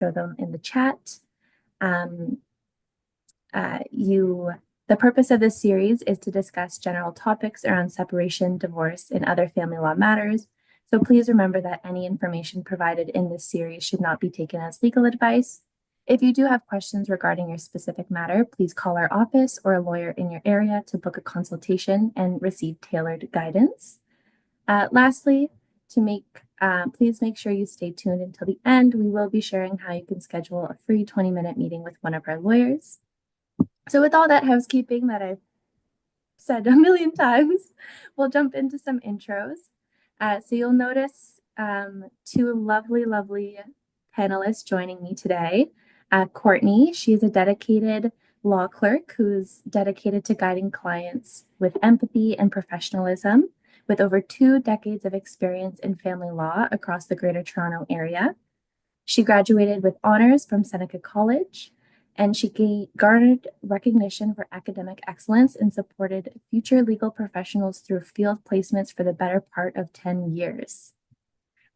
throw them in the chat. Um, the purpose of this series is to discuss general topics around separation, divorce, and other family law matters. So please remember that any information provided in this series should not be taken as legal advice. If you do have questions regarding your specific matter, please call our office or a lawyer in your area to book a consultation and receive tailored guidance. Lastly, please make sure you stay tuned until the end. We will be sharing how you can schedule a free 20-minute meeting with one of our lawyers. So with all that housekeeping that I've said a million times, we'll jump into some intros. So you'll notice two lovely panelists joining me today. Courtney, she's a dedicated law clerk who's dedicated to guiding clients with empathy and professionalism, with over 2 decades of experience in family law across the Greater Toronto area. She graduated with honors from Seneca College, and she garnered recognition for academic excellence and supported future legal professionals through field placements for the better part of 10 years.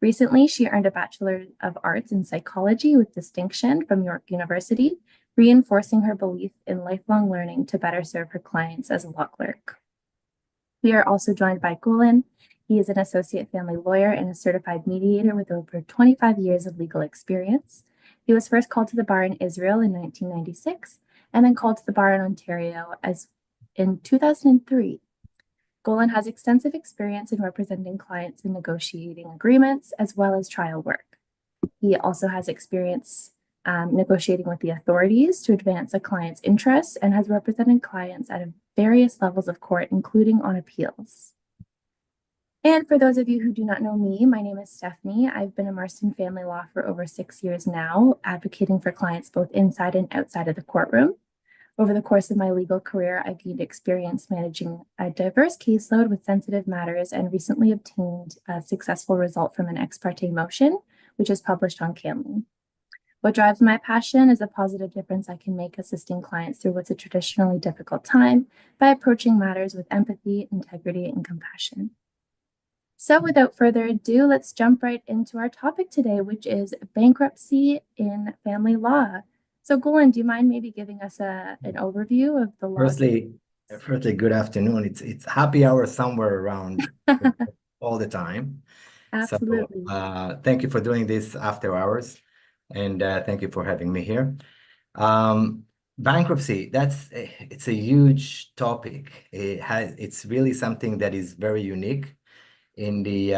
Recently, she earned a Bachelor of Arts in Psychology with distinction from York University, reinforcing her belief in lifelong learning to better serve her clients as a law clerk. We are also joined by Golan. He is an associate family lawyer and a certified mediator with over 25 years of legal experience. He was first called to the bar in Israel in 1996 and then called to the bar in Ontario in 2003. Golan has extensive experience in representing clients in negotiating agreements as well as trial work. He also has experience negotiating with the authorities to advance a client's interests and has represented clients at various levels of court, including on appeals. And for those of you who do not know me, my name is Stephanie. I've been immersed in family law for over 6 years now, advocating for clients both inside and outside of the courtroom. Over the course of my legal career, I've gained experience managing a diverse caseload with sensitive matters and recently obtained a successful result from an ex parte motion, which is published on CAMLI. What drives my passion is a positive difference I can make assisting clients through what's a traditionally difficult time by approaching matters with empathy, integrity, and compassion. So without further ado, let's jump right into our topic today, which is bankruptcy in family law. So Golan, do you mind maybe giving us an overview of the law? Firstly, good afternoon. It's happy hour somewhere around all the time. Absolutely. So thank you for doing this after hours, and thank you for having me here. Bankruptcy, it's a huge topic. It's really something that is very unique in the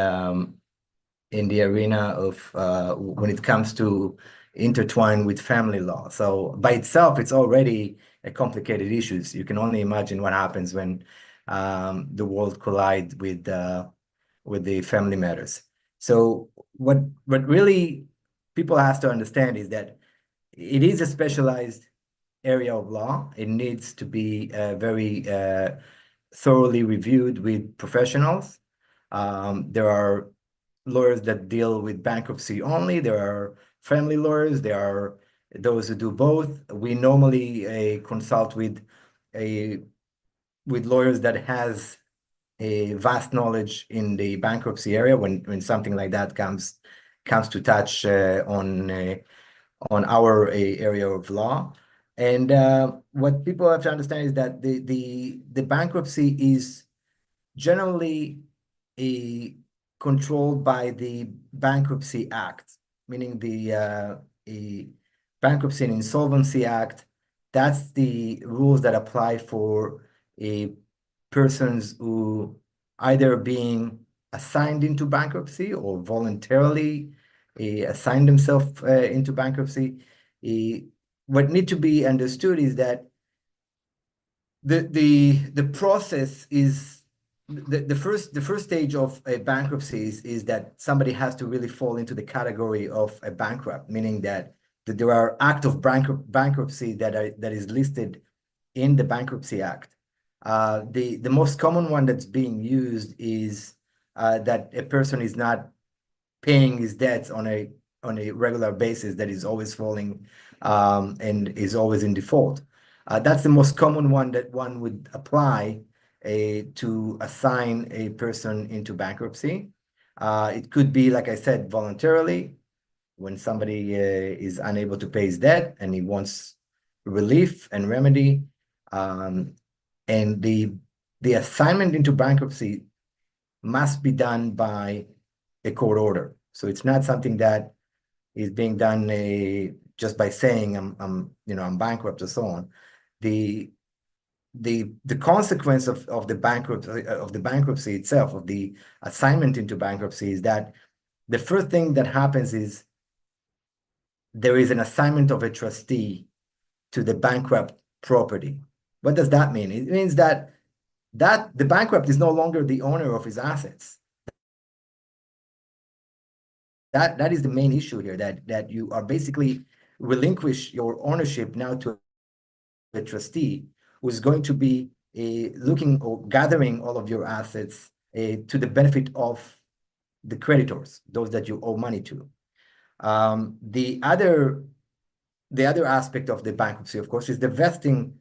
arena of when it comes to intertwine with family law. So by itself, it's already a complicated issue. You can only imagine what happens when the world collide with the family matters. So what really people have to understand is that it is a specialized area of law. It needs to be very thoroughly reviewed with professionals. There are lawyers that deal with bankruptcy only. There are family lawyers. There are those who do both. We normally consult with lawyers that has a vast knowledge in the bankruptcy area when something like that comes to touch on our area of law. And what people have to understand is that the bankruptcy is generally controlled by the Bankruptcy Act, meaning the Bankruptcy and Insolvency Act. That's the rules that apply for persons who either being assigned into bankruptcy or voluntarily assign themselves into bankruptcy. What need to be understood is that the process is the first stage of a bankruptcy is that somebody has to really fall into the category of a bankrupt, meaning that there are acts of bankruptcy that is listed in the Bankruptcy Act. The most common one that's being used is that a person is not paying his debts on a regular basis, that is always falling and is always in default. That's the most common one that one would apply to assign a person into bankruptcy. It could be, like I said, voluntarily. when somebody is unable to pay his debt and he wants relief and remedy. And the assignment into bankruptcy must be done by a court order. So it's not something that is being done just by saying I'm bankrupt or so on. The consequence of the bankruptcy itself, of the assignment into bankruptcy, is that the first thing that happens is there is an assignment of a trustee to the bankrupt property. What does that mean? It means that the bankrupt is no longer the owner of his assets. That is the main issue here, that you are basically relinquish your ownership now to a trustee who is going to be looking or gathering all of your assets to the benefit of the creditors, those that you owe money to. The other aspect of the bankruptcy, of course, is the vesting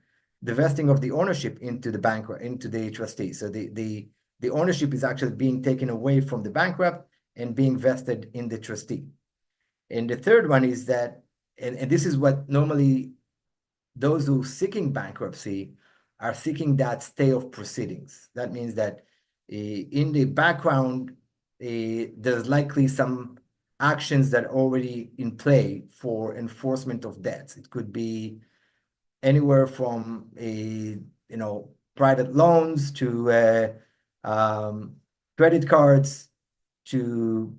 of the ownership into the trustee. So the ownership is actually being taken away from the bankrupt and being vested in the trustee. And the third one is that, and this is what normally those who seeking bankruptcy are seeking, that stay of proceedings. That means that in the background, there's likely some actions that are already in play for enforcement of debts. It could be anywhere from private loans to credit cards, to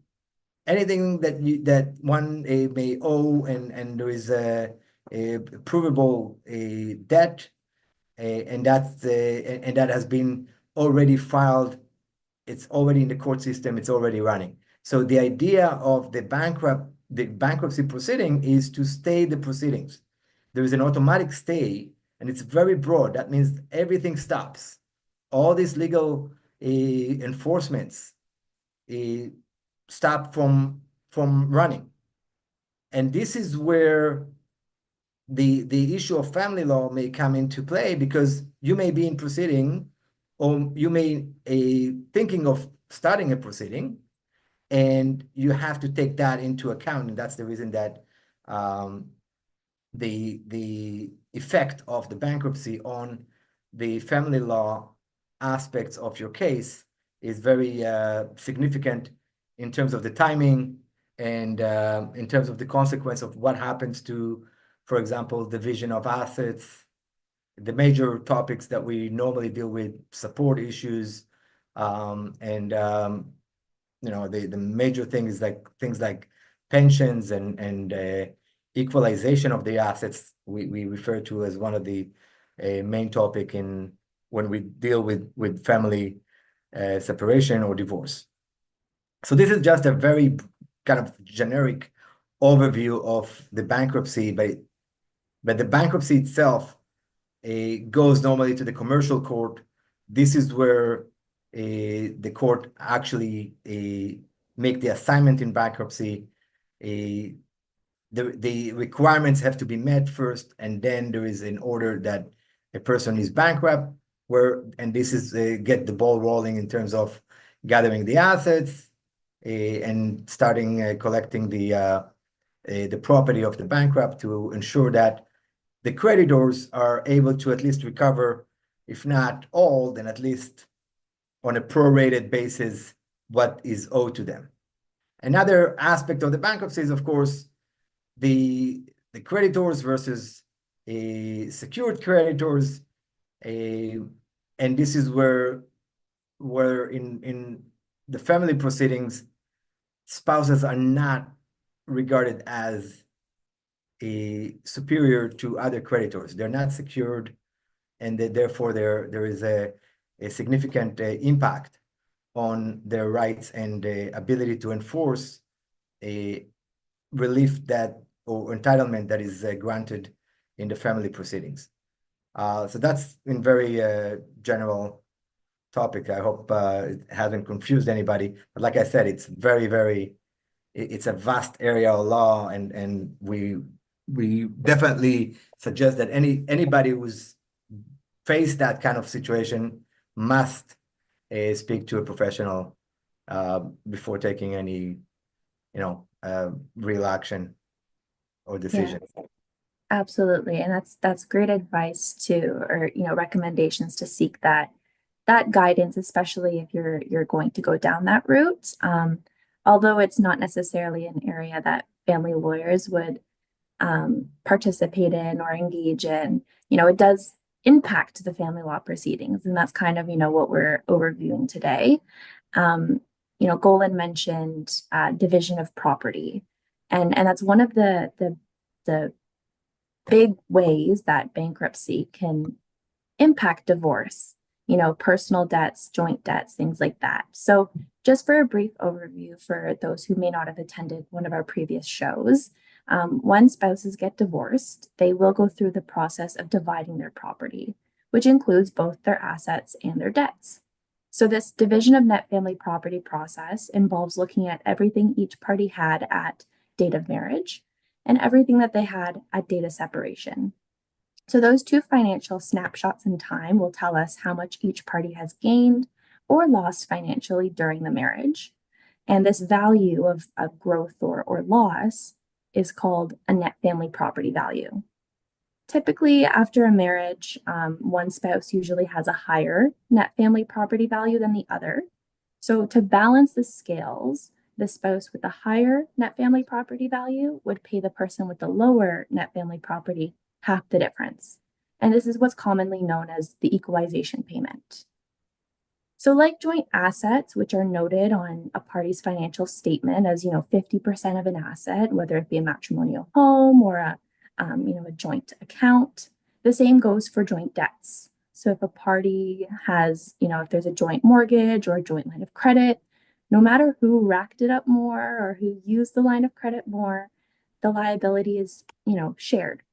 anything that one may owe, and there is a provable debt, and that has been already filed. It's already in the court system. It's already running. So the idea of the bankruptcy proceeding is to stay the proceedings. There is an automatic stay, and it's very broad. That means everything stops. All these legal enforcements stop from running. And this is where the issue of family law may come into play, because you may be in proceeding, or you may thinking of starting a proceeding, and you have to take that into account. And that's the reason that the effect of the bankruptcy on the family law aspects of your case is very significant in terms of the timing, and in terms of the consequence of what happens to, for example, division of assets, the major topics that we normally deal with, support issues, and the major thing is things like pensions and equalization of the assets. We refer to as one of the main topic when we deal with family separation or divorce. So this is just a very kind of generic overview of the bankruptcy, but the bankruptcy itself goes normally to the commercial court. This is where the court actually make the assignment in bankruptcy. The requirements have to be met first, and then there is an order that a person is bankrupt, and this is get the ball rolling in terms of gathering the assets and starting collecting the property of the bankrupt, to ensure that the creditors are able to at least recover, if not all, then at least on a prorated basis, what is owed to them. Another aspect of the bankruptcy is, of course, the creditors versus secured creditors, and this is where in the family proceedings, spouses are not regarded as superior to other creditors. They're not secured, and therefore there is a significant impact on their rights and ability to enforce a relief or entitlement that is granted in the family proceedings. So that's in very general topic. I hope it hasn't confused anybody. But like I said, it's it's a vast area of law, and we definitely suggest that anybody who's faced that kind of situation must speak to a professional before taking any real action or Yeah, decision. absolutely. And that's great advice to, or recommendations to seek that guidance, especially if you're going to go down that route. Although it's not necessarily an area that family lawyers would participate in or engage in, it does impact the family law proceedings. And that's kind of, what we're overviewing today. Um, Golan mentioned division of property. And that's one of the big ways that bankruptcy can impact divorce, personal debts, joint debts, things like that. So, just for a brief overview for those who may not have attended one of our previous shows, when spouses get divorced, they will go through the process of dividing their property, which includes both their assets and their debts. So, this division of net family property process involves looking at everything each party had at date of marriage and everything that they had at date of separation. So those two financial snapshots in time will tell us how much each party has gained or lost financially during the marriage. And this value of growth or loss is called a net family property value. Typically, after a marriage, one spouse usually has a higher net family property value than the other. So to balance the scales, the spouse with the higher net family property value would pay the person with the lower net family property half the difference. And this is what's commonly known as the equalization payment. So like joint assets, which are noted on a party's financial statement as, 50% of an asset, whether it be a matrimonial home or a joint account, the same goes for joint debts. So if a party has, if there's a joint mortgage or a joint line of credit, no matter who racked it up more or who used the line of credit more, the liability is, shared.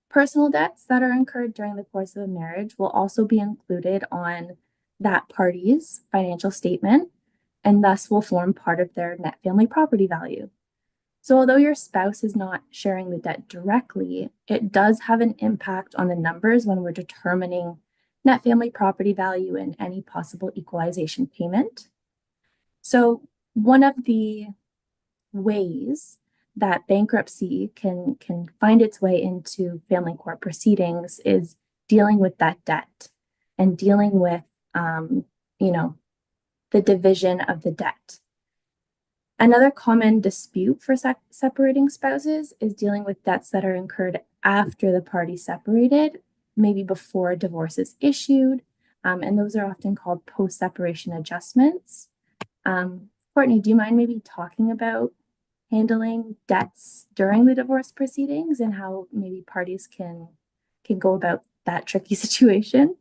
Personal debts that are incurred during the course of a marriage will also be included on that party's financial statement and thus will form part of their net family property value. So, although your spouse is not sharing the debt directly, it does have an impact on the numbers when we're determining net family property value and any possible equalization payment. So, one of the ways that bankruptcy can find its way into family court proceedings is dealing with that debt and dealing with you know the division of the debt. Another common dispute for separating spouses is dealing with debts that are incurred after the party separated, maybe before a divorce is issued, and those are often called post-separation adjustments. Courtney, do you mind maybe talking about handling debts during the divorce proceedings and how maybe parties can go about that tricky situation?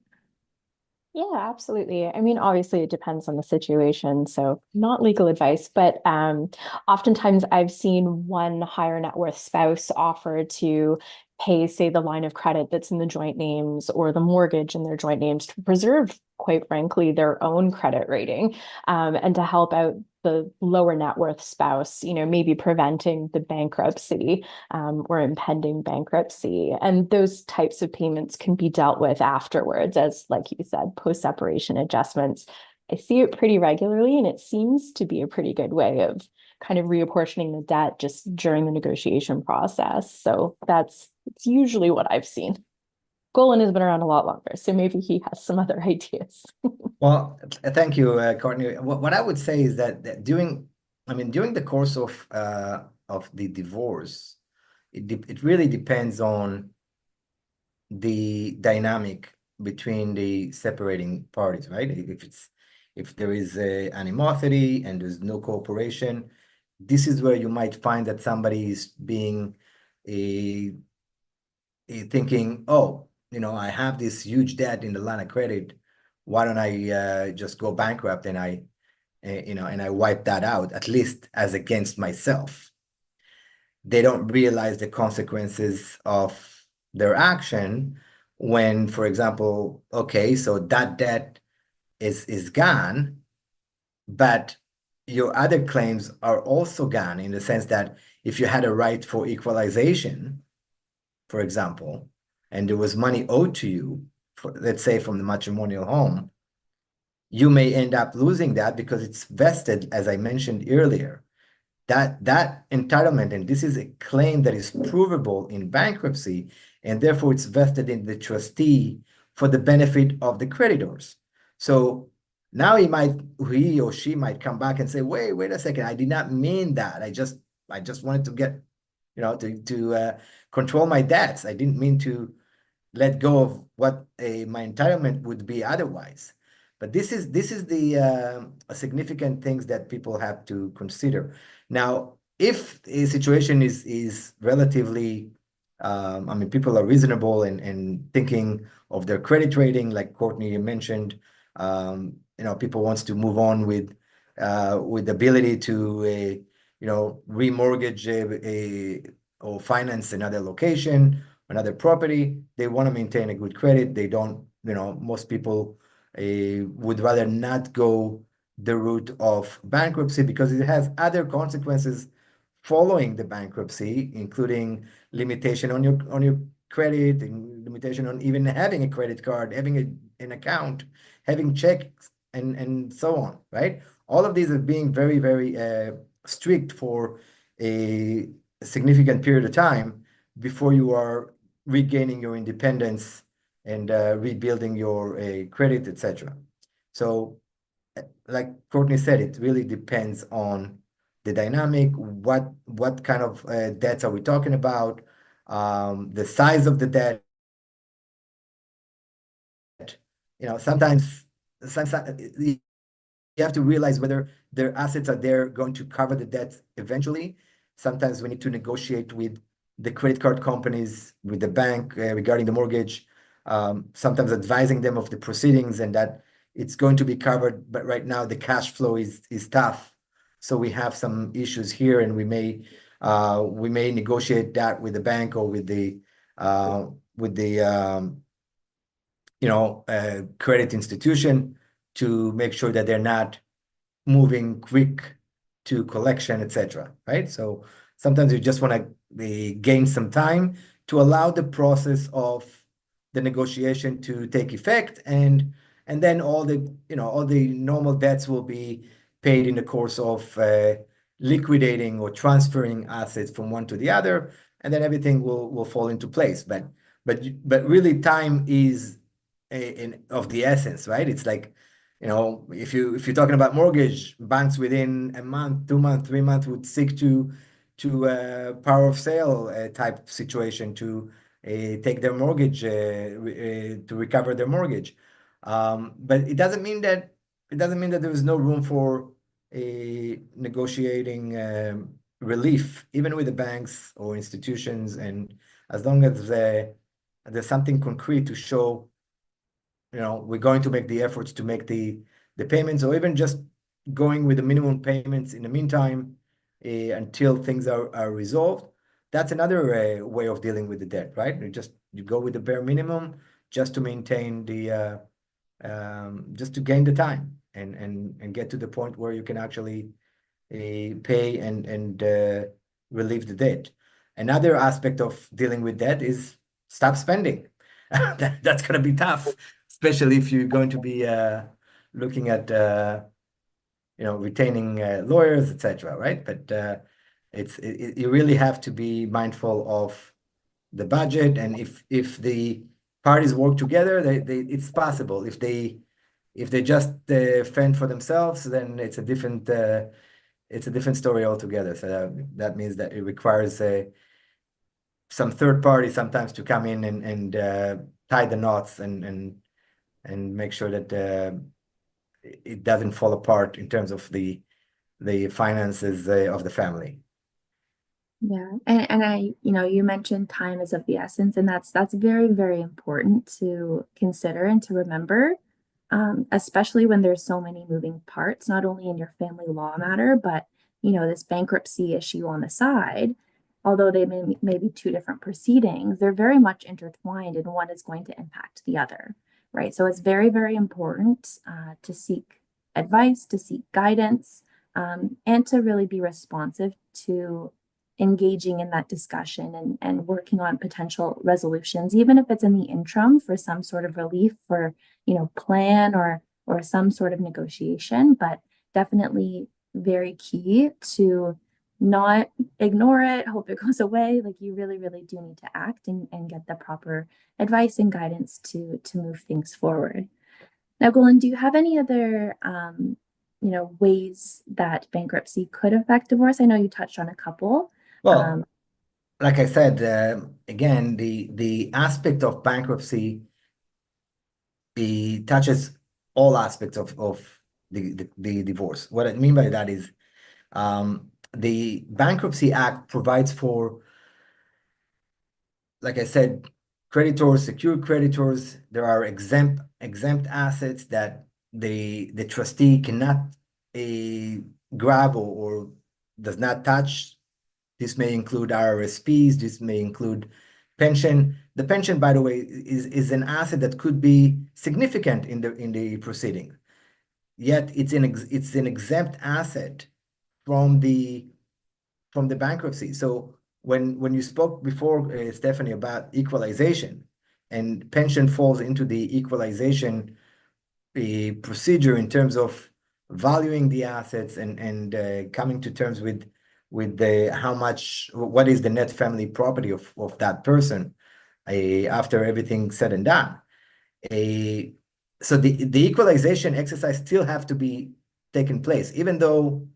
Yeah, absolutely. I mean, obviously it depends on the situation, so not legal advice, but oftentimes I've seen one higher net worth spouse offer to pay, say, the line of credit that's in the joint names or the mortgage in their joint names to preserve, quite frankly, their own credit rating, and to help out the lower net worth spouse, maybe preventing the bankruptcy or impending bankruptcy. And those types of payments can be dealt with afterwards, as, like you said, post-separation adjustments. I see it pretty regularly, and it seems to be a pretty good way of kind of reapportioning the debt just during the negotiation process. So it's usually what I've seen. Golan has been around a lot longer, so maybe he has some other ideas. Well, thank you, Courtney. What I would say is that during the course of the divorce, it really depends on the dynamic between the separating parties, right? If there is a animosity and there's no cooperation, this is where you might find that somebody is being thinking, oh, I have this huge debt in the line of credit. Why don't I just go bankrupt and I wipe that out, at least as against myself. They don't realize the consequences of their action when, for example, okay, so that debt is gone, but your other claims are also gone, in the sense that if you had a right for equalization, for example, and there was money owed to you, let's say from the matrimonial home, you may end up losing that because it's vested, as I mentioned earlier. that entitlement, and this is a claim that is provable in bankruptcy, and therefore it's vested in the trustee for the benefit of the creditors. So now he or she might come back and say, wait a second, I did not mean that. I just wanted to get, to control my debts. I didn't mean to let go of what my entitlement would be otherwise. But this is the significant things that people have to consider. Now, if a situation is relatively, I mean, people are reasonable and thinking of their credit rating, like Courtney mentioned, people wants to move on with the ability to remortgage or finance another location, another property. They want to maintain a good credit. They don't, most people would rather not go the route of bankruptcy because it has other consequences following the bankruptcy, including limitation on your credit, and limitation on even having a credit card, having an account, having checks, and so on, right? All of these are being very, very strict for a significant period of time before you are regaining your independence and rebuilding your credit, etc. So, like Courtney said, it really depends on the dynamic. What kind of debts are we talking about? The size of the debt. Sometimes you have to realize whether their assets are there going to cover the debt eventually. Sometimes we need to negotiate with the credit card companies, with the bank regarding the mortgage, sometimes advising them of the proceedings and that it's going to be covered, but right now the cash flow is tough. So we have some issues here, and we may negotiate that with the bank or with the credit institution to make sure that they're not moving quick to collection, etc. Right? So sometimes you just want to gain some time to allow the process of the negotiation to take effect, and then all the normal debts will be paid in the course of liquidating or transferring assets from one to the other, and then everything will fall into place. But really, time is of the essence, right? It's like, if you're talking about mortgage, banks within a month, 2 months, 3 months would seek to power of sale type situation to take their mortgage to recover their mortgage. But it doesn't mean that there is no room for a negotiating relief, even with the banks or institutions, and as long as there's something concrete to show, we're going to make the efforts to make the payments, or even just going with the minimum payments in the meantime until things are resolved. That's another way of dealing with the debt, right? You go with the bare minimum just to maintain just to gain the time and get to the point where you can actually pay and relieve the debt. Another aspect of dealing with debt is stop spending. That's going to be tough, especially if you're going to be looking at retaining lawyers, etc. Right? But you really have to be mindful of the budget, and if the parties work together, it's possible. If they just fend for themselves, then it's a different story altogether. So that means that it requires some third party sometimes to come in and tie the knots and make sure that it doesn't fall apart in terms of the finances of the family. Yeah, and you mentioned time is of the essence, and that's very, very important to consider and to remember, especially when there's so many moving parts, not only in your family law matter, but this bankruptcy issue on the side. Although they may be two different proceedings, they're very much intertwined, and one is going to impact the other, right? So it's very, very important to seek advice, to seek guidance, and to really be responsive to engaging in that discussion and working on potential resolutions, even if it's in the interim for some sort of relief for, plan or some sort of negotiation, but definitely very key to not ignore it, hope it goes away. Like you really, really do need to act and get the proper advice and guidance to move things forward. Now, Golan, do you have any other ways that bankruptcy could affect divorce? I know you touched on a couple. Well, like I said, again, the aspect of bankruptcy, it touches all aspects of the divorce. What I mean by that is the Bankruptcy Act provides for, like I said, creditors, secured creditors. There are exempt assets that the trustee cannot grab or does not touch. This may include RRSPs. This may include pension. The pension, by the way, is an asset that could be significant in the proceeding. Yet it's an exempt asset from the bankruptcy. So when you spoke before, Stephanie, about equalization, and pension falls into the equalization procedure in terms of valuing the assets and coming to terms with what is the net family property of that person after everything said and done. So the equalization exercise still have to be taken place, even though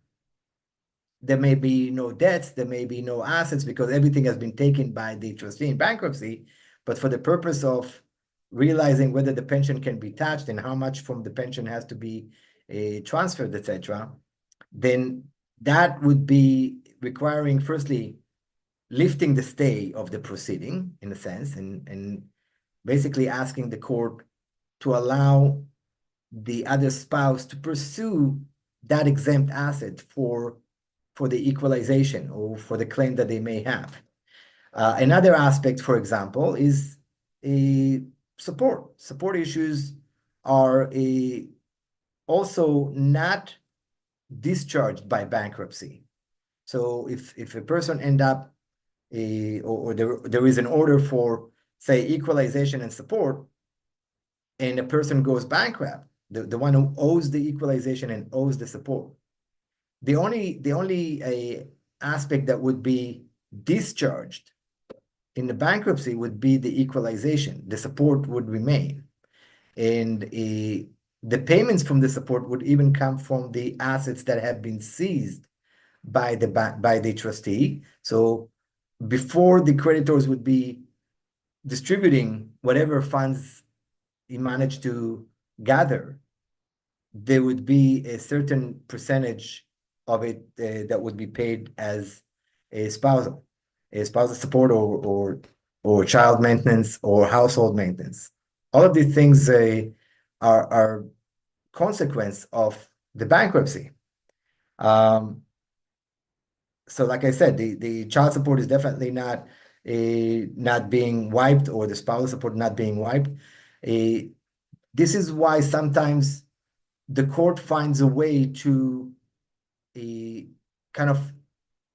there may be no debts, there may be no assets because everything has been taken by the trustee in bankruptcy. But for the purpose of realizing whether the pension can be touched and how much from the pension has to be transferred, etc., then that would be requiring, firstly, lifting the stay of the proceeding in a sense, and basically asking the court to allow the other spouse to pursue that exempt asset for the equalization or for the claim that they may have. Another aspect, for example, is support. Support issues are also not discharged by bankruptcy. So if a person end up or there is an order for, say, equalization and support, and a person goes bankrupt, the one who owes the equalization and owes the support, the only aspect that would be discharged in the bankruptcy would be the equalization. The support would remain, and the payments from the support would even come from the assets that have been seized by the trustee. So before the creditors would be distributing whatever funds he managed to gather, there would be a certain percentage of it that would be paid as a spousal support or child maintenance or household maintenance. All of these things are consequence of the bankruptcy. So like I said, the child support is definitely not being wiped, or the spousal support not being wiped. This is why sometimes the court finds a way to kind of,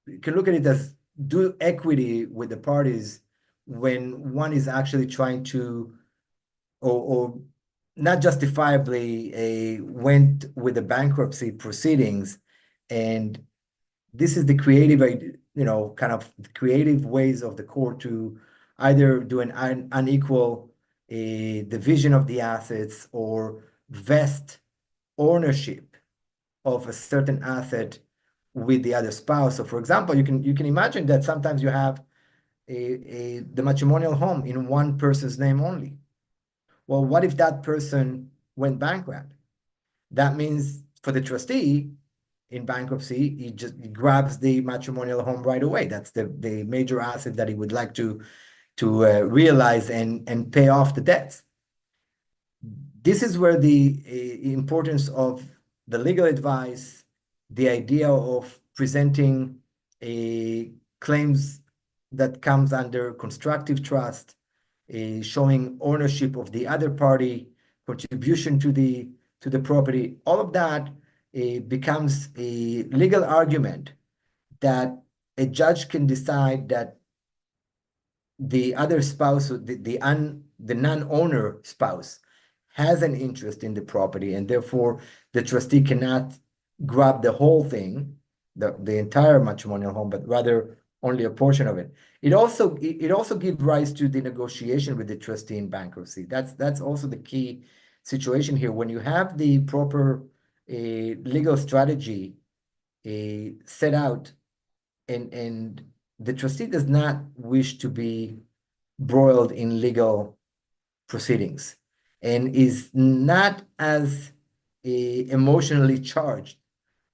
you can look at it as do equity with the parties when one is actually trying to, or not justifiably went with the bankruptcy proceedings. And this is the creative, kind of creative ways of the court to either do an unequal division of the assets or vest ownership of a certain asset with the other spouse. So for example, you can imagine that sometimes you have the matrimonial home in one person's name only. Well, what if that person went bankrupt? That means for the trustee in bankruptcy, he grabs the matrimonial home right away. That's the major asset that he would like to realize and pay off the debts. This is where the importance of the legal advice, the idea of presenting claims that comes under constructive trust, showing ownership of the other party, contribution to the property, all of that becomes a legal argument that a judge can decide that the other spouse, the non-owner spouse, has an interest in the property, and therefore the trustee cannot grab the whole thing, the entire matrimonial home, but rather only a portion of it. It also gives rise to the negotiation with the trustee in bankruptcy. That's also the key situation here. When you have the proper legal strategy set out, and the trustee does not wish to be broiled in legal proceedings and is not as emotionally charged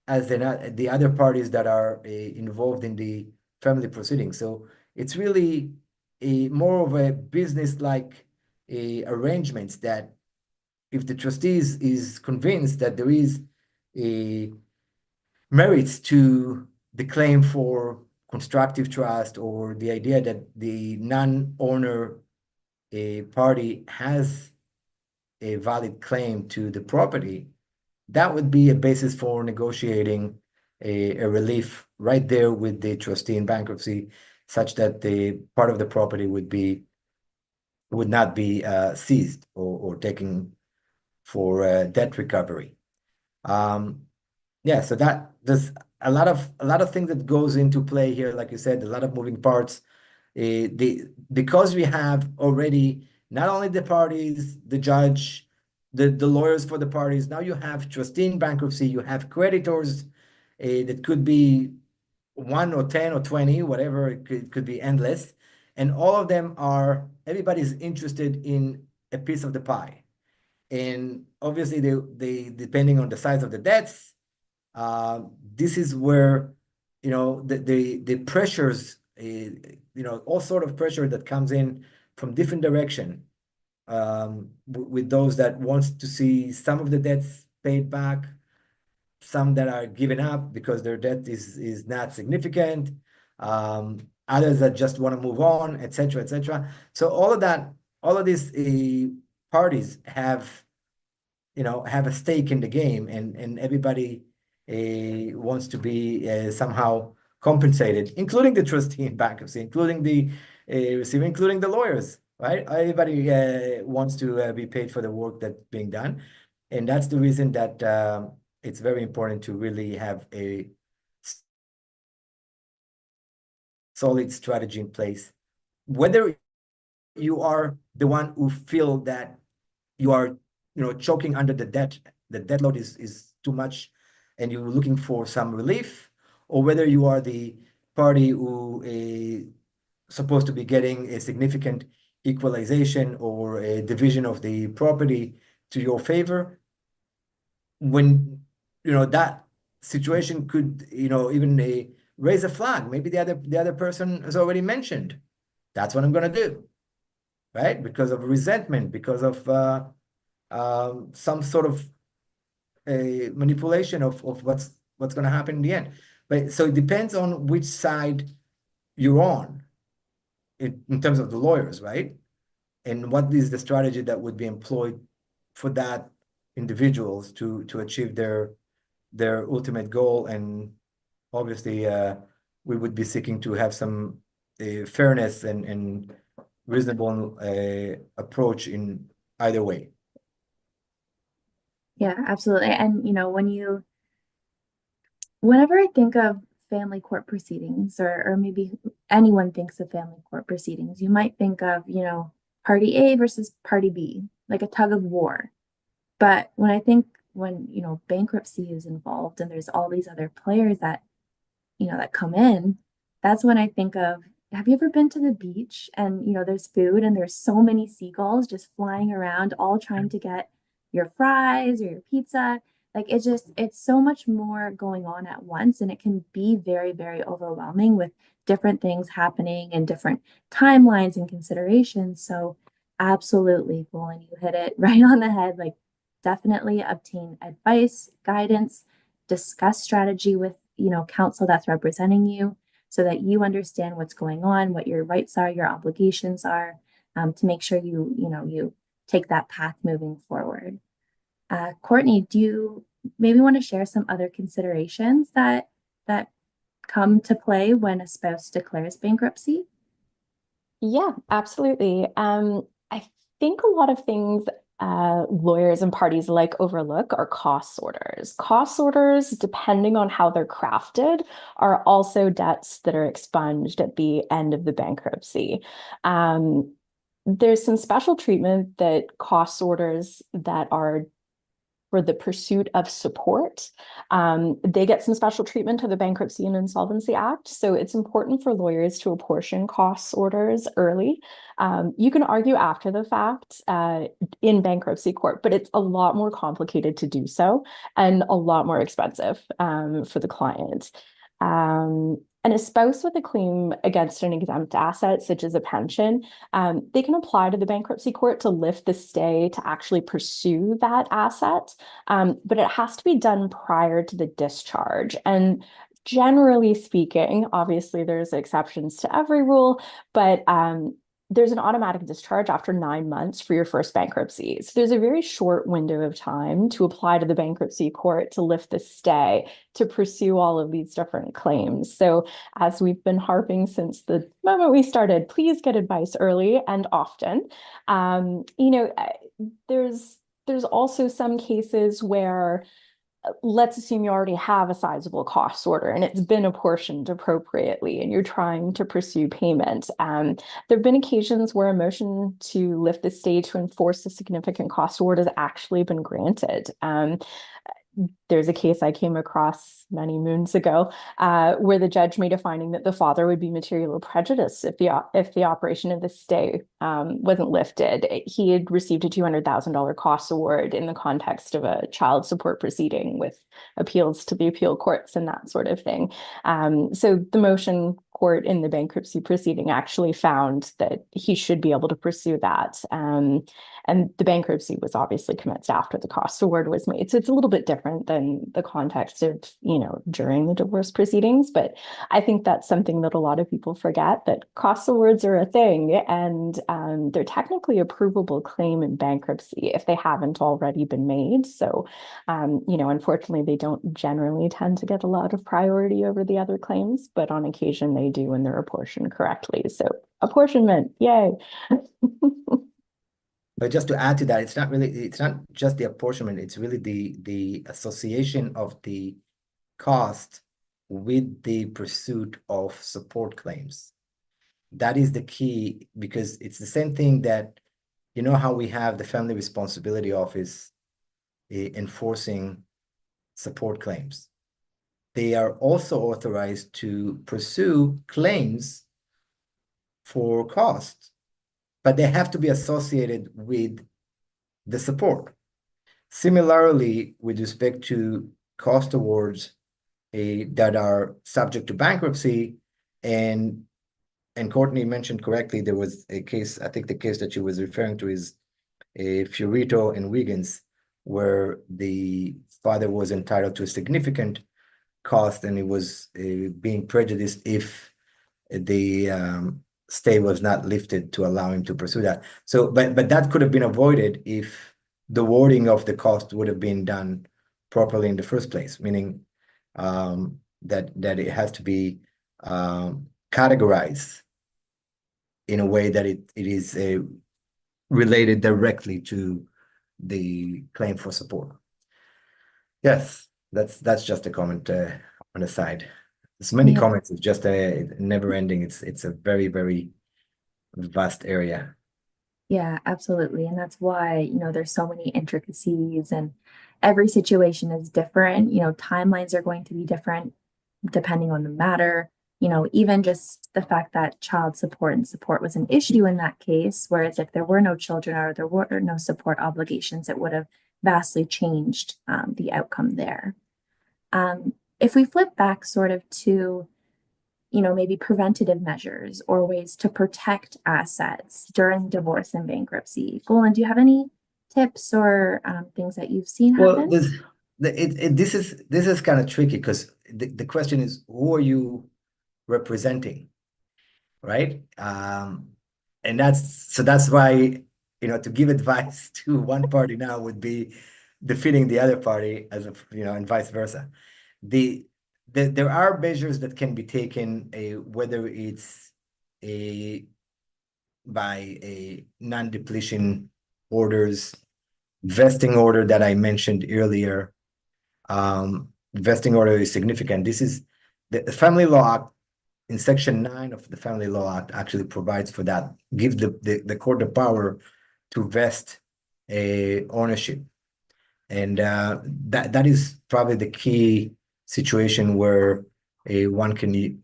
as the other parties that are involved in the family proceedings. So it's really more of a business-like arrangements that if the trustees is convinced that there is a merits to the claim for constructive trust or the idea that the non-owner party has a valid claim to the property, that would be a basis for negotiating a relief right there with the trustee in bankruptcy, such that the part of the property would not be seized or taken for debt recovery. Yeah, so there's a lot of things that goes into play here. Like you said, a lot of moving parts. Because we have already not only the parties, the judge, the lawyers for the parties. Now you have trustee in bankruptcy. You have creditors that could be 1 or 10 or 20, whatever. It could be endless, and all of them everybody's interested in a piece of the pie. And obviously, they depending on the size of the debts. This is where, the pressures, all sort of pressure that comes in from different direction, with those that wants to see some of the debts paid back, some that are given up because their debt is not significant, others that just want to move on, etc., etc. So all of these parties have a stake in the game, and everybody wants to be somehow compensated, including the trustee in bankruptcy, including the receiver, including the lawyers, right? Everybody wants to be paid for the work that's being done. And that's the reason that it's very important to really have a solid strategy in place. Whether you are the one who feel that you are choking under the debt load is too much and you're looking for some relief, or whether you are the party who is supposed to be getting a significant equalization or a division of the property to your favor, when that situation could even raise a flag. Maybe the other person has already mentioned, that's what I'm going to do, right? Because of resentment, because of some sort of a manipulation of what's going to happen in the end. But so it depends on which side you're on in terms of the lawyers, right? And what is the strategy that would be employed for that individuals to achieve their ultimate goal. And obviously, we would be seeking to have some fairness and reasonable approach in either way. Yeah, absolutely. And whenever I think of family court proceedings, or maybe anyone thinks of family court proceedings, you might think of, party A versus party B, like a tug of war. But when bankruptcy is involved and there's all these other players that come in, that's when I think of, have you ever been to the beach and there's food and there's so many seagulls just flying around, all trying to get your fries or your pizza? Like it's so much more going on at once, and it can be very, very overwhelming with different things happening and different timelines and considerations. So absolutely, Golan, you hit it right on the head. Like, definitely obtain advice, guidance, discuss strategy with counsel that's representing you, so that you understand what's going on, what your rights are, your obligations are, to make sure you take that path moving forward. Courtney, do you maybe want to share some other considerations that come to play when a spouse declares bankruptcy? Yeah, absolutely. I think a lot of things lawyers and parties alike overlook are cost orders. Cost orders, depending on how they're crafted, are also debts that are expunged at the end of the bankruptcy. There's some special treatment that cost orders that are for the pursuit of support. They get some special treatment to the Bankruptcy and Insolvency Act. So it's important for lawyers to apportion costs orders early. You can argue after the fact in bankruptcy court, but it's a lot more complicated to do so and a lot more expensive for the client. And a spouse with a claim against an exempt asset, such as a pension, they can apply to the bankruptcy court to lift the stay to actually pursue that asset. But it has to be done prior to the discharge. And generally speaking, obviously there's exceptions to every rule, but there's an automatic discharge after 9 months for your first bankruptcy. So there's a very short window of time to apply to the bankruptcy court to lift the stay to pursue all of these different claims. So as we've been harping since the moment we started, please get advice early and often. There's also some cases where let's assume you already have a sizable cost order and it's been apportioned appropriately and you're trying to pursue payment. There have been occasions where a motion to lift the stay to enforce a significant cost order has actually been granted. There's a case I came across many moons ago where the judge made a finding that the father would be materially prejudiced if the operation of the stay wasn't lifted. He had received a $200,000 cost award in the context of a child support proceeding with appeals to the appeal courts and that sort of thing. So the motion court in the bankruptcy proceeding actually found that he should be able to pursue that. And the bankruptcy was obviously commenced after the cost award was made. So it's a little bit different than the context of, during the divorce proceedings. But I think that's something that a lot of people forget, that cost awards are a thing and they're technically a provable claim in bankruptcy if they haven't already been made. So, unfortunately, they don't generally tend to get a lot of priority over the other claims, but on occasion they do when they're apportioned correctly. So apportionment, yay. But just to add to that, it's not just the apportionment, it's really the association of the cost with the pursuit of support claims. That is the key, because it's the same thing that, how we have the Family Responsibility Office enforcing support claims. They are also authorized to pursue claims for costs, but they have to be associated with the support. Similarly, with respect to cost awards that are subject to bankruptcy, and Courtney mentioned correctly, there was a case, I think the case that she was referring to is Fiorito and Wiggins, where the father was entitled to a significant cost and he was being prejudiced if the stay was not lifted to allow him to pursue that. So, but that could have been avoided if the wording of the cost would have been done properly in the first place, meaning that it has to be categorized in a way that it is related directly to the claim for support. Yes, that's just a comment on the side. There's many comments. It's just a never ending. It's a very, very vast area. Yeah, absolutely. And that's why, there's so many intricacies and every situation is different. Timelines are going to be different depending on the matter. Even just the fact that child support and support was an issue in that case, whereas if there were no children or there were no support obligations, it would have vastly changed the outcome there. If we flip back sort of to, maybe preventative measures or ways to protect assets during divorce and bankruptcy, Golan, do you have any tips or things that you've seen happen? Well, this is kind of tricky because the question is, who are you representing, right? And that's why, to give advice to one party now would be defeating the other party and vice versa. There are measures that can be taken, whether it's by non-depletion orders vesting order that I mentioned earlier. Vesting order is significant. This is the Family Law Act in Section 9 of the Family Law Act actually provides for that, gives the court the power to vest a ownership. And that is probably the key situation where one can,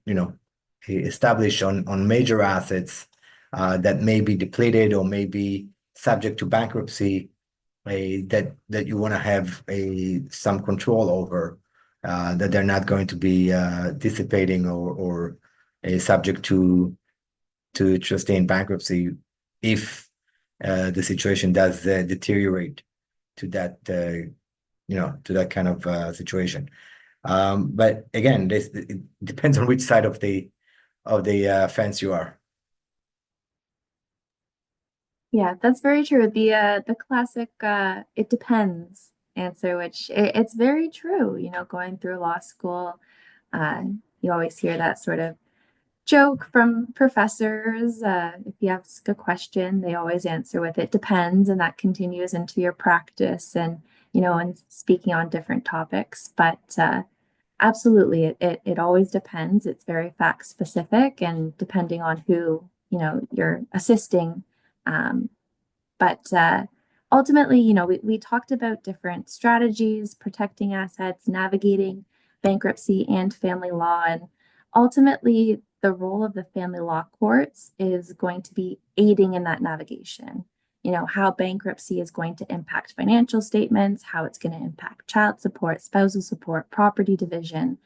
establish on major assets that may be depleted or may be subject to bankruptcy, that you want to have some control over, that they're not going to be dissipating or subject to trustee in bankruptcy if the situation does deteriorate to that to that kind of situation. But again, it depends on which side of the fence you are. Yeah, that's very true. The classic it depends answer, which it's very true. You know, going through law school, you always hear that sort of joke from professors. If you ask a question, they always answer with "it depends," and that continues into your practice and and speaking on different topics. But absolutely, it always depends. It's very fact specific and depending on who you're assisting. Um, but ultimately, we talked about different strategies, protecting assets, navigating bankruptcy and family law. And ultimately, the role of the family law courts is going to be aiding in that navigation. How bankruptcy is going to impact financial statements, how it's going to impact child support, spousal support, property division,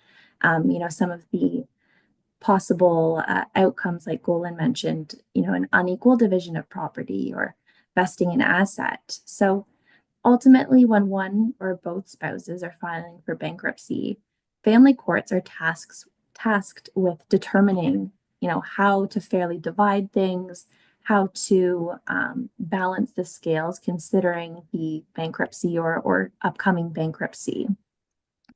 some of the possible outcomes like Golan mentioned, an unequal division of property or vesting an asset. So ultimately, when one or both spouses are filing for bankruptcy, family courts are tasked with determining, how to fairly divide things, how to balance the scales considering the bankruptcy or upcoming bankruptcy.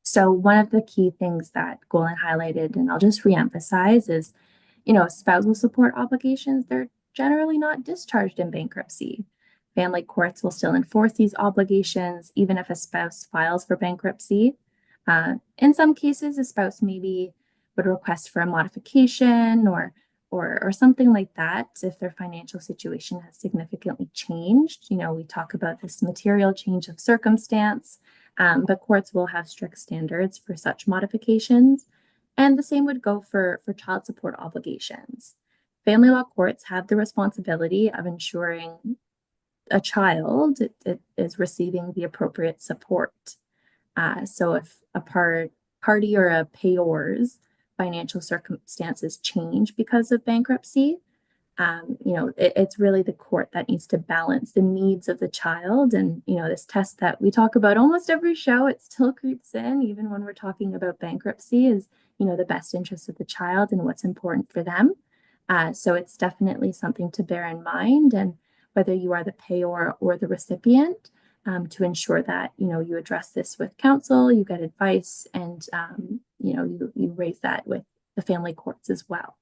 So one of the key things that Golan highlighted, and I'll just reemphasize, is, spousal support obligations, they're generally not discharged in bankruptcy. Family courts will still enforce these obligations, even if a spouse files for bankruptcy. In some cases, a spouse maybe would request for a modification or something like that if their financial situation has significantly changed. We talk about this material change of circumstance. But courts will have strict standards for such modifications. And the same would go for child support obligations. Family law courts have the responsibility of ensuring a child is receiving the appropriate support. So if a party or a payor's financial circumstances change because of bankruptcy, it's really the court that needs to balance the needs of the child. And, this test that we talk about almost every show, it still creeps in, even when we're talking about bankruptcy, is, the best interest of the child and what's important for them. So it's definitely something to bear in mind. And whether you are the payor or the recipient, to ensure that, you address this with counsel, you get advice, and, you raise that with the family courts as well.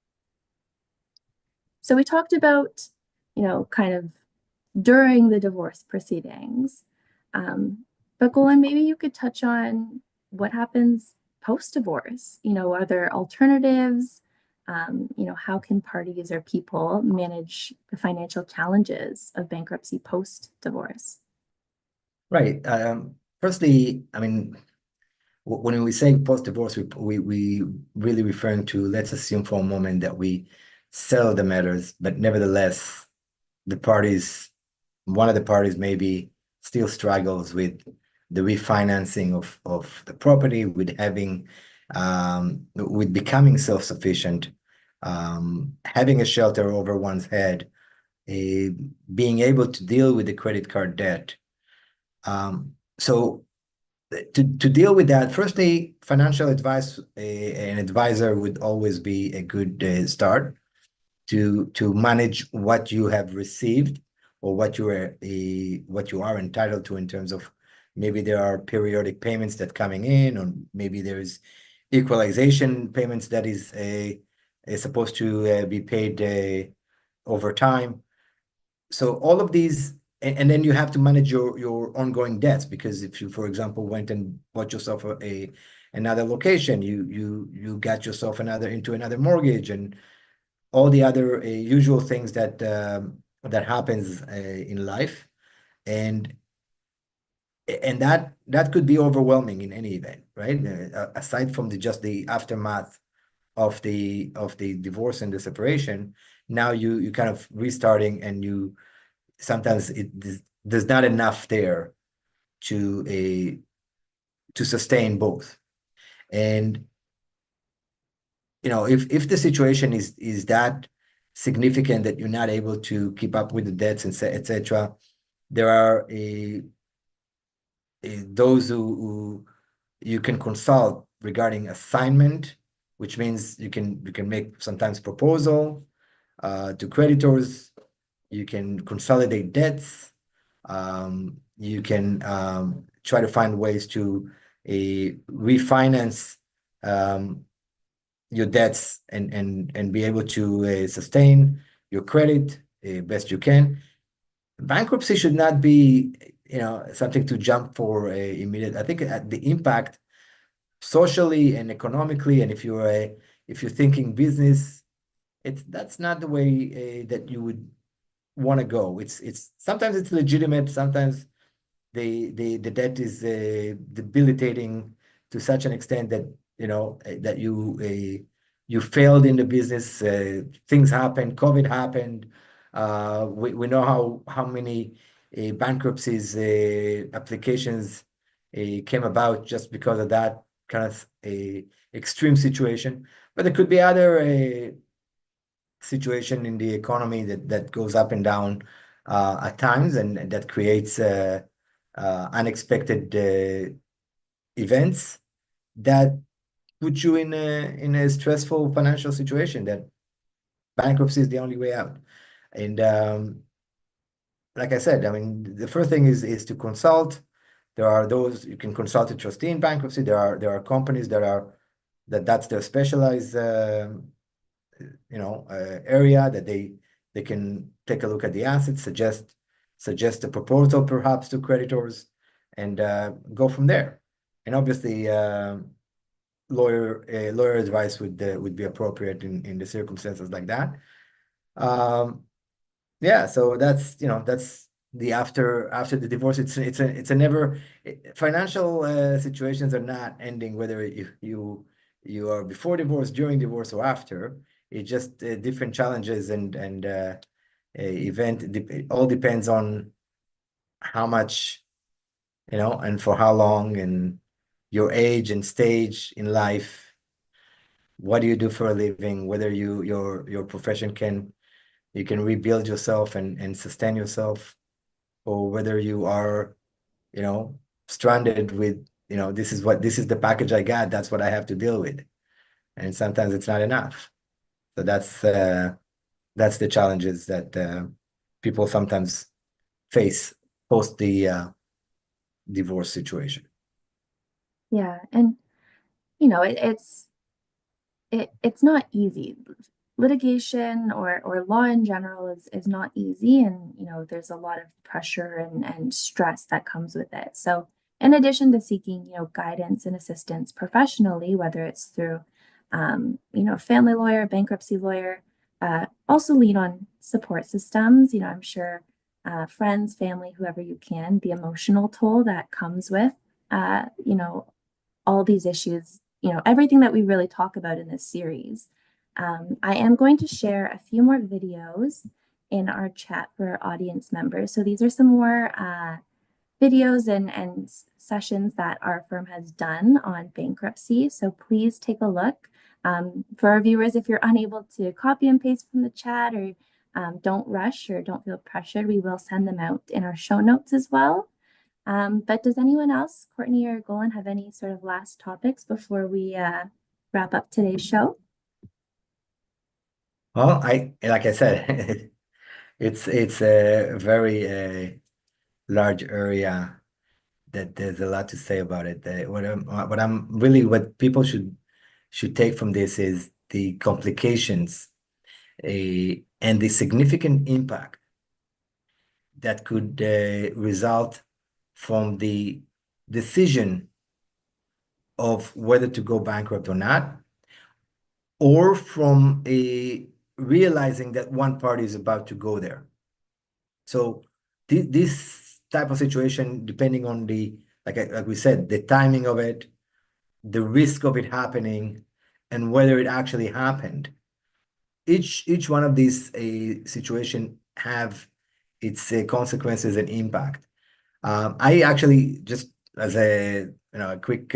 So we talked about, kind of during the divorce proceedings. But Golan, maybe you could touch on what happens post-divorce. Are there alternatives? How can parties or people manage the financial challenges of bankruptcy post-divorce? Right. Firstly, I mean, when we say post-divorce, we really referring to, let's assume for a moment that we settle the matters, but nevertheless, one of the parties maybe still struggles with the refinancing of the property, with becoming self-sufficient, having a shelter over one's head, being able to deal with the credit card debt. So to deal with that, firstly, financial advice, an advisor would always be a good start to manage what you have received or what you are entitled to in terms of maybe there are periodic payments that coming in, or maybe there's equalization payments that is supposed to be paid over time. So all of these and then you have to manage your ongoing debts, because if you, for example, went and bought yourself another location, you got yourself into another mortgage and all the other usual things that happens in life, and that could be overwhelming in any event, right? Aside from just the aftermath of the divorce and the separation, now you kind of restarting, and you sometimes there's not enough there to sustain both. And if the situation is that significant that you're not able to keep up with the debts and etc., there are those who you can consult regarding assignment, which means you can make sometimes proposal to creditors. You can consolidate debts. You can try to find ways to refinance your debts and be able to sustain your credit best you can. Bankruptcy should not be something to jump for immediate. I think the impact socially and economically, and if you're thinking business, that's not the way that you would want to go. It's sometimes it's legitimate, sometimes the debt is debilitating to such an extent that that you failed in the business. Things happened, COVID happened. We know how many bankruptcies applications came about just because of that kind of extreme situation. But there could be other situation in the economy that goes up and down at times, and that creates unexpected events that put you in a stressful financial situation, that bankruptcy is the only way out. And like I said, I mean, the first thing is to consult. There are those you can consult a trustee in bankruptcy. There are companies that's their specialized area, that they can take a look at the assets, suggest a proposal perhaps to creditors, and go from there. And obviously, lawyer advice would be appropriate in the circumstances like that. Yeah, so that's the after the divorce. It's a never financial situations are not ending whether you are before divorce, during divorce, or after. It's just different challenges and event. It all depends on how much and for how long, and your age and stage in life. What do you do for a living? Whether your profession you can rebuild yourself and sustain yourself, or whether you are stranded with this is the package I got, that's what I have to deal with, and sometimes it's not enough. So that's the challenges that people sometimes face post the divorce situation. Yeah, and it's not easy. Litigation or law in general is not easy, and there's a lot of pressure and stress that comes with it. So in addition to seeking guidance and assistance professionally, whether it's through family lawyer, bankruptcy lawyer, also lean on support systems. I'm sure friends, family, whoever you can. The emotional toll that comes with all these issues, everything that we really talk about in this series. I am going to share a few more videos in our chat for our audience members. So these are some more videos and sessions that our firm has done on bankruptcy. So please take a look. For our viewers, if you're unable to copy and paste from the chat, or don't rush or don't feel pressured, we will send them out in our show notes as well. But does anyone else, Courtney or Golan, have any sort of last topics before we wrap up today's show? Well, like I said, it's a very large area that there's a lot to say about it. What people should take from this is the complications and the significant impact that could result from the decision of whether to go bankrupt or not, or from a realizing that one party is about to go there. So this type of situation, depending on the, like we said, the timing of it, the risk of it happening, and whether it actually happened, each one of these situation have its consequences and impact. I actually, just as a a quick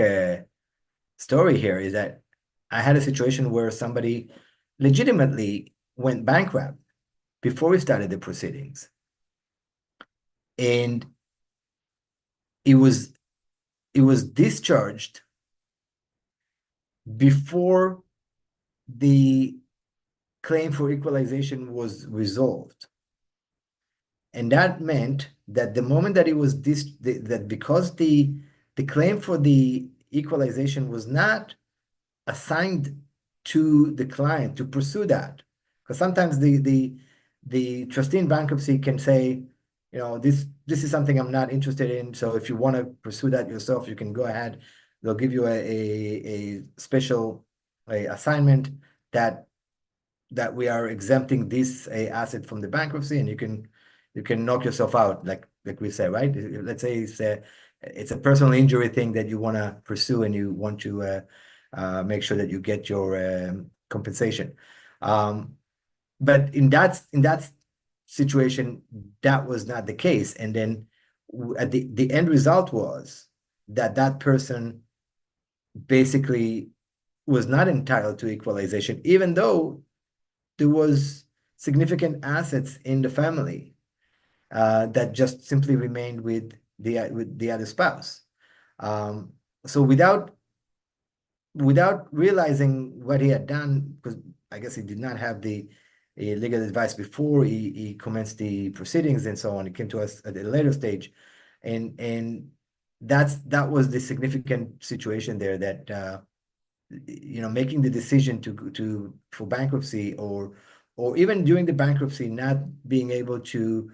story here, is that I had a situation where somebody legitimately went bankrupt before we started the proceedings, and it was discharged before the claim for equalization was resolved. And that meant that the moment that it was that because the claim for the equalization was not assigned to the client to pursue that, because sometimes the trustee in bankruptcy can say, this is something I'm not interested in. So if you want to pursue that yourself, you can go ahead. They'll give you a special assignment that we are exempting this asset from the bankruptcy, and you can knock yourself out, like we said, right? Let's say it's a personal injury thing that you want to pursue, and you want to make sure that you get your compensation. But in that situation, that was not the case. And then at the end result was that person basically was not entitled to equalization, even though there was significant assets in the family that just simply remained with the other spouse. So without realizing what he had done, because I guess he did not have the legal advice before he commenced the proceedings and so on. It came to us at a later stage, and that was the significant situation there, that making the decision for bankruptcy, or even during the bankruptcy, not being able to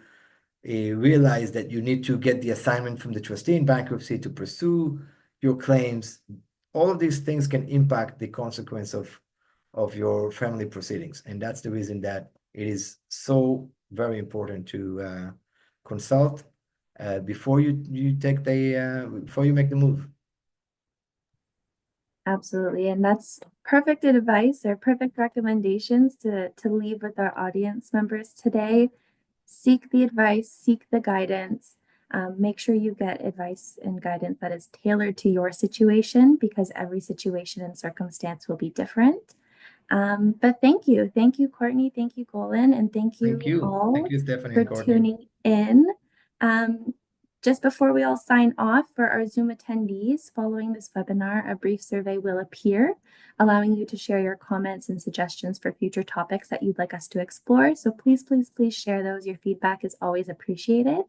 realize that you need to get the assignment from the trustee in bankruptcy to pursue your claims. All of these things can impact the consequence of your family proceedings, and that's the reason that it is so very important to consult before you take before you make the move. Absolutely. And that's perfect advice or perfect recommendations to leave with our audience members today. Seek the advice, seek the guidance. Make sure you get advice and guidance that is tailored to your situation, because every situation and circumstance will be different. But thank you. Thank you, Courtney. Thank you, Golan. And thank you all Thank you, Stephanie for and Courtney. tuning in. Just before we all sign off, for our Zoom attendees following this webinar, a brief survey will appear, allowing you to share your comments and suggestions for future topics that you'd like us to explore. So please, please, please share those. Your feedback is always appreciated.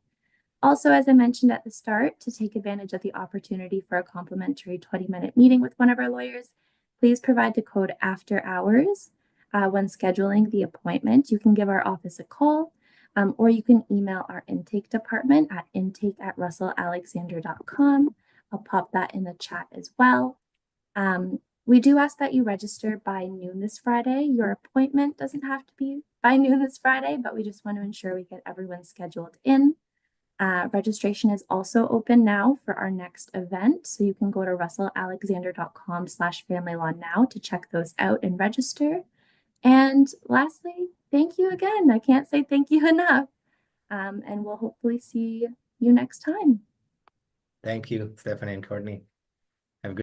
Also, as I mentioned at the start, to take advantage of the opportunity for a complimentary 20-minute meeting with one of our lawyers, please provide the code after hours when scheduling the appointment. You can give our office a call, or you can email our intake department at intake@russellalexander.com. I'll pop that in the chat as well. We do ask that you register by noon this Friday. Your appointment doesn't have to be by noon this Friday, but we just want to ensure we get everyone scheduled in. Registration is also open now for our next event. So you can go to russellalexander.com/familylawnow to check those out and register. And lastly, thank you again. I can't say thank you enough. And we'll hopefully see you next time. Thank you, Stephanie and Courtney.